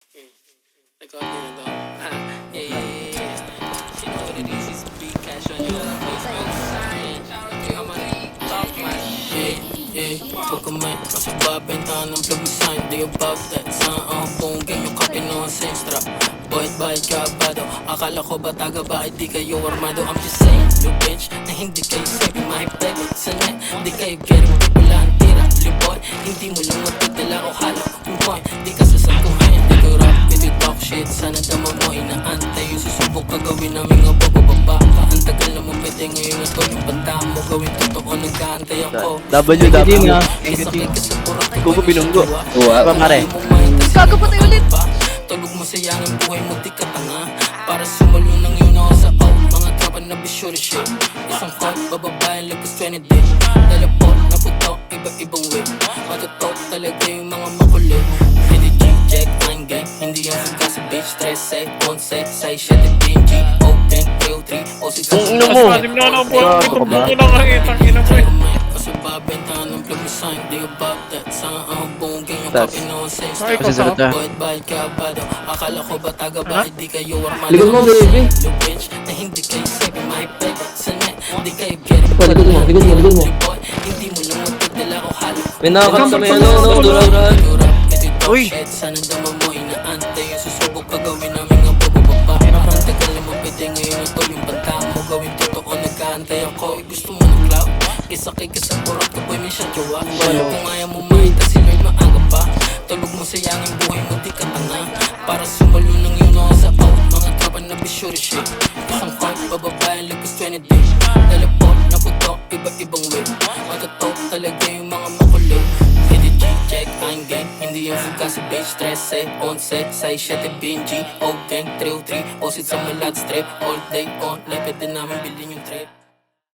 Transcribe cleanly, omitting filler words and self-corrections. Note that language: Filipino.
Record din na to. Yeah. You know what it is, it's big cash on your face. I'ma talk my shit. Huwag ka may masababenta ng plug sign. Di above that sign. Kung game yung copy no sense trap. Boyd bayad ka ba daw? Akala ko ba taga ba? Di kayo armado. I'm just saying, you bitch, na hindi kayo sabi mahipeg sa net. Di kayo getting wala ang tira. Liboy, hindi mo lang matadala o halo yung point. Di ka sasaguhin, di ko rap with you talk shit. Sana dama mo inaantay yung susubok ka gawin namin nga bababa ka. Ang tagal naman pwede ngayon na to yung banda mo gawin totoo nag-aantay ako. WW nga. Kuko pinunggo. Ba pare? Gago pa tayo ulit. Tulog mo sayang ang buhay mo di ka tanga. Para sumalo ng yun ako sa out. Mga tropa na bisyo shit. Isang call, bababayan lagos 20 day. Teleport, naputok, iba-ibang way. Matutok talaga yung mga makulit. Hindi G-Jack, I'm gang. Hindi yung suga sa bitch. 13, 11, 6, 7, PNG. Open, 303, o si Kung ino mo! kasi babentahan ng plug na sign. Di above that sign. Ang buong gang yung Tas. copy no sense. Kasi sa ta. Boyd bayad ka ba daw? Akala ko ba taga ba? Di kayo armado. Likod mo, baby. You bitch, na hindi kayo sabi mahipeg sa net. Di kayo getting Likod mo, likod mo. hindi mo lang matadala o halo. May nakakanta sa may ano, duraw-duraw. Uy! Sana dama mo inaantay yung susubok ka gawin namin nga bababa. Ang tagal naman pwede ngayon ito yung banta mo gawin totoo nag-aantay ako. Gusto mo ng cloud? Kisakay ka sa kurot ka boy may siya jowa. Kung ayaw mo makita si Lord maaga pa. Tulog mo sayang ang buhay mo di ka tanga. Para sumalo ng yun ako sa out. Mga tropa na bisyo shit. Isang call, bababayan lagos 20 day. Teleport, naputok, iba-ibang way. Matutok talaga yung mga makulit. Hindi G-Check, I'm gang. Hindi yung suga sa bitch. 13, 11, 6, 7, PNG. O gang, 303, osit sa malat strip. All day on, life pwede namin bilhin yung trip.